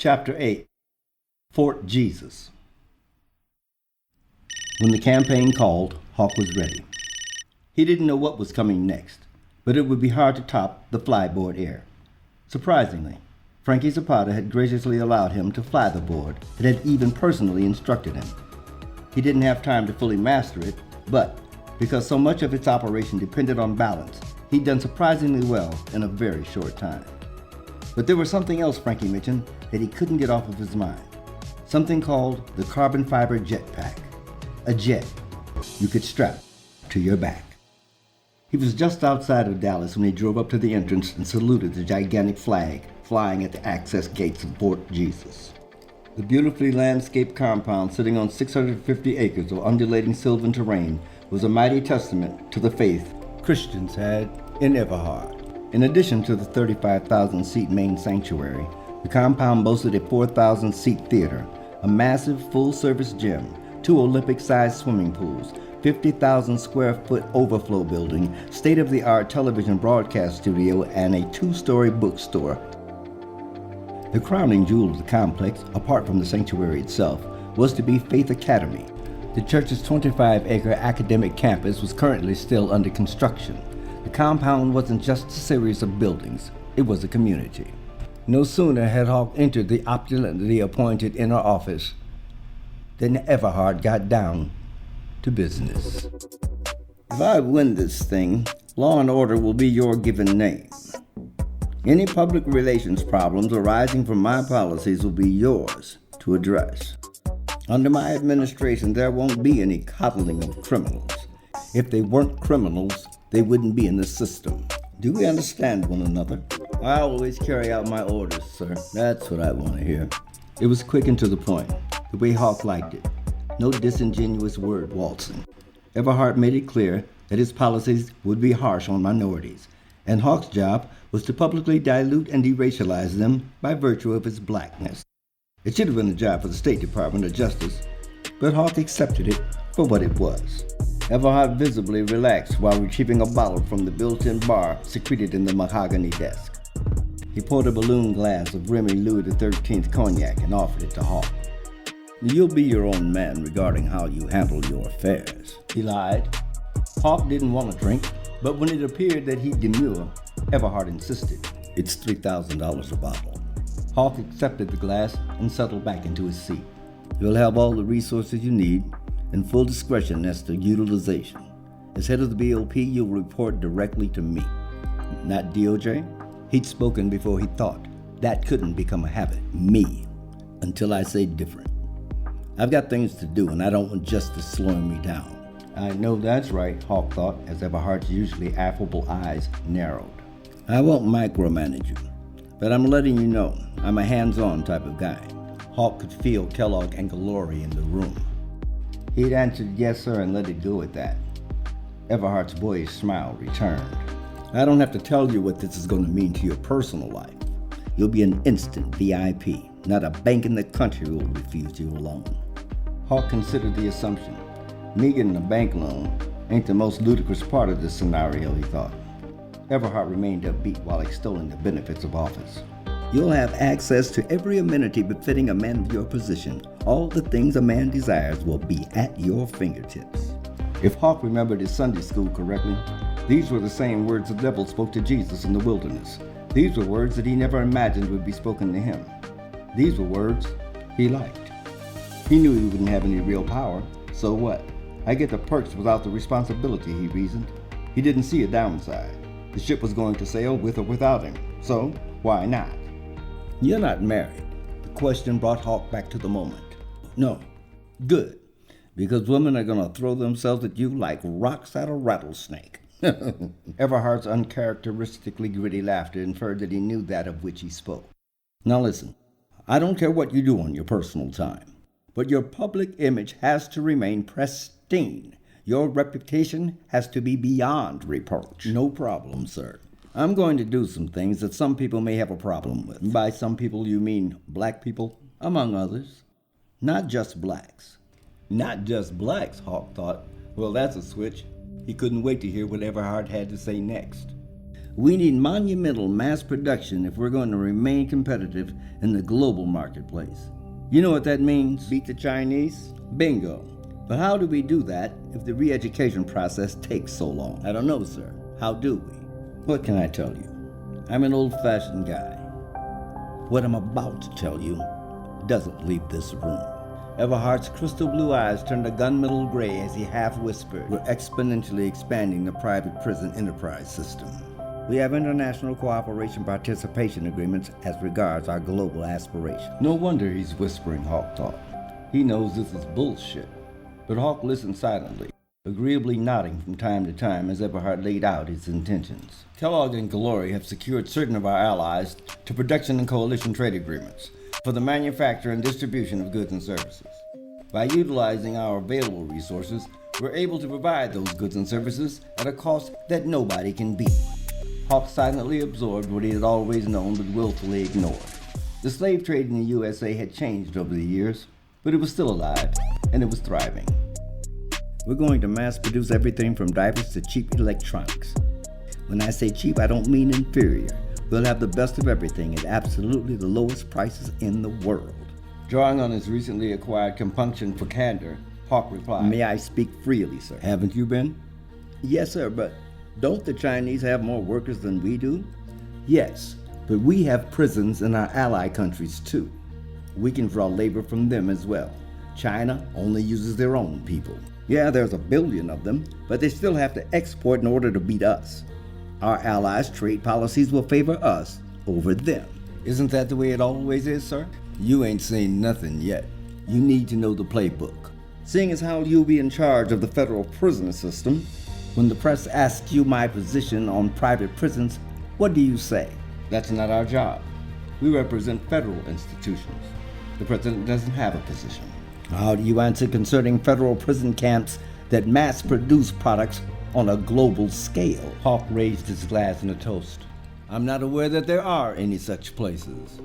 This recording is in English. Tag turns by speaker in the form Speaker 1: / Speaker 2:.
Speaker 1: Chapter 8 Fort Jesus. When the campaign called, Hawk was ready. He didn't know what was coming next, but it would be hard to top the flyboard air. Surprisingly, Frankie Zapata had graciously allowed him to fly the board and had even personally instructed him. He didn't have time to fully master it, but because so much of its operation depended on balance, he'd done surprisingly well in a very short time. But there was something else Frankie mentioned that he couldn't get off of his mind. Something called the carbon fiber jetpack. A jet you could strap to your back. He was just outside of Dallas when he drove up to the entrance and saluted the gigantic flag flying at the access gates of Fort Jesus. The beautifully landscaped compound sitting on 650 acres of undulating sylvan terrain was a mighty testament to the faith Christians had in Everhard. In addition to the 35,000-seat main sanctuary, the compound boasted a 4,000-seat theater, a massive full-service gym, 2 Olympic-sized swimming pools, 50,000-square-foot overflow building, state-of-the-art television broadcast studio, and a 2-story bookstore. The crowning jewel of the complex, apart from the sanctuary itself, was to be Faith Academy. The church's 25-acre academic campus was currently still under construction. The compound wasn't just a series of buildings, it was a community. No sooner had Hawk entered the opulently appointed inner office than Everhard got down to business. If I win this thing, law and order will be your given name. Any public relations problems arising from my policies will be yours to address. Under my administration, there won't be any coddling of criminals. If they weren't criminals, they wouldn't be in the system. Do we understand one another? I always carry out my orders, sir. That's what I want to hear. It was quick and to the point, the way Hawk liked it. No disingenuous word waltzing. Everhard made it clear that his policies would be harsh on minorities, and Hawk's job was to publicly dilute and deracialize them by virtue of his blackness. It should have been a job for the State Department of Justice, but Hawk accepted it for what it was. Everhard visibly relaxed while retrieving a bottle from the built-in bar secreted in the mahogany desk. He poured a balloon glass of Remy Louis XIII cognac and offered it to Hawk. You'll be your own man regarding how you handle your affairs, he lied. Hawk didn't want to drink, but when it appeared that he'd demur, Everhard insisted. It's $3,000 a bottle. Hawk accepted the glass and settled back into his seat. You'll have all the resources you need and full discretion as to utilization. As head of the BOP, you'll report directly to me, not DOJ. He'd spoken before he thought. That couldn't become a habit. Me. Until I say different. I've got things to do, and I don't want justice slowing me down. I know that's right, Hawk thought, as Everhard's usually affable eyes narrowed. I won't micromanage you, but I'm letting you know I'm a hands-on type of guy. Hawk could feel Kellogg and glory in the room. He'd answered yes, sir, and let it go at that. Everhard's boyish smile returned. I don't have to tell you what this is going to mean to your personal life. You'll be an instant VIP. Not a bank in the country will refuse you a loan. Hawk considered the assumption. Me getting a bank loan ain't the most ludicrous part of this scenario, he thought. Everhard remained upbeat while extolling the benefits of office. You'll have access to every amenity befitting a man of your position. All the things a man desires will be at your fingertips. If Hawk remembered his Sunday school correctly, these were the same words the devil spoke to Jesus in the wilderness. These were words that he never imagined would be spoken to him. These were words he liked. He knew he wouldn't have any real power, so what? I get the perks without the responsibility, he reasoned. He didn't see a downside. The ship was going to sail with or without him, so why not? You're not married. The question brought Hawk back to the moment. No. Good. Because women are going to throw themselves at you like rocks at a rattlesnake. Everhard's uncharacteristically gritty laughter inferred that he knew that of which he spoke. Now listen, I don't care what you do on your personal time, but your public image has to remain pristine. Your reputation has to be beyond reproach. No problem, sir. I'm going to do some things that some people may have a problem with. By some people, you mean black people, among others. Not just blacks. Not just blacks, Hawk thought. Well, that's a switch. He couldn't wait to hear what Everhard had to say next. We need monumental mass production if we're going to remain competitive in the global marketplace. You know what that means? Beat the Chinese? Bingo. But how do we do that if the re-education process takes so long? I don't know, sir. How do we? What can I tell you? I'm an old-fashioned guy. What I'm about to tell you doesn't leave this room. Everhart's crystal blue eyes turned a gunmetal gray as he half whispered, "We're exponentially expanding the private prison enterprise system. We have international cooperation participation agreements as regards our global aspirations." No wonder he's whispering, Hawk thought. He knows this is bullshit. But Hawk listened silently, agreeably nodding from time to time as Everhart laid out his intentions. Kellogg and Glory have secured certain of our allies to production and coalition trade agreements for the manufacture and distribution of goods and services. By utilizing our available resources, we're able to provide those goods and services at a cost that nobody can beat. Hawk silently absorbed what he had always known but willfully ignored. The slave trade in the USA had changed over the years, but it was still alive, and it was thriving. We're going to mass produce everything from diapers to cheap electronics. When I say cheap, I don't mean inferior. We'll have the best of everything at absolutely the lowest prices in the world. Drawing on his recently acquired compunction for candor, Hawk replied, "May I speak freely, sir?" "Haven't you been?" "Yes, sir, but don't the Chinese have more workers than we do?" "Yes, but we have prisons in our ally countries too. We can draw labor from them as well. China only uses their own people. Yeah, there's 1 billion of them, but they still have to export in order to beat us. Our allies' trade policies will favor us over them." "Isn't that the way it always is, sir?" "You ain't seen nothing yet. You need to know the playbook. Seeing as how you'll be in charge of the federal prison system, when the press asks you my position on private prisons, what do you say?" "That's not our job. We represent federal institutions. The president doesn't have a position." "How do you answer concerning federal prison camps that mass produce products on a global scale?" Hawk raised his glass in a toast. "I'm not aware that there are any such places."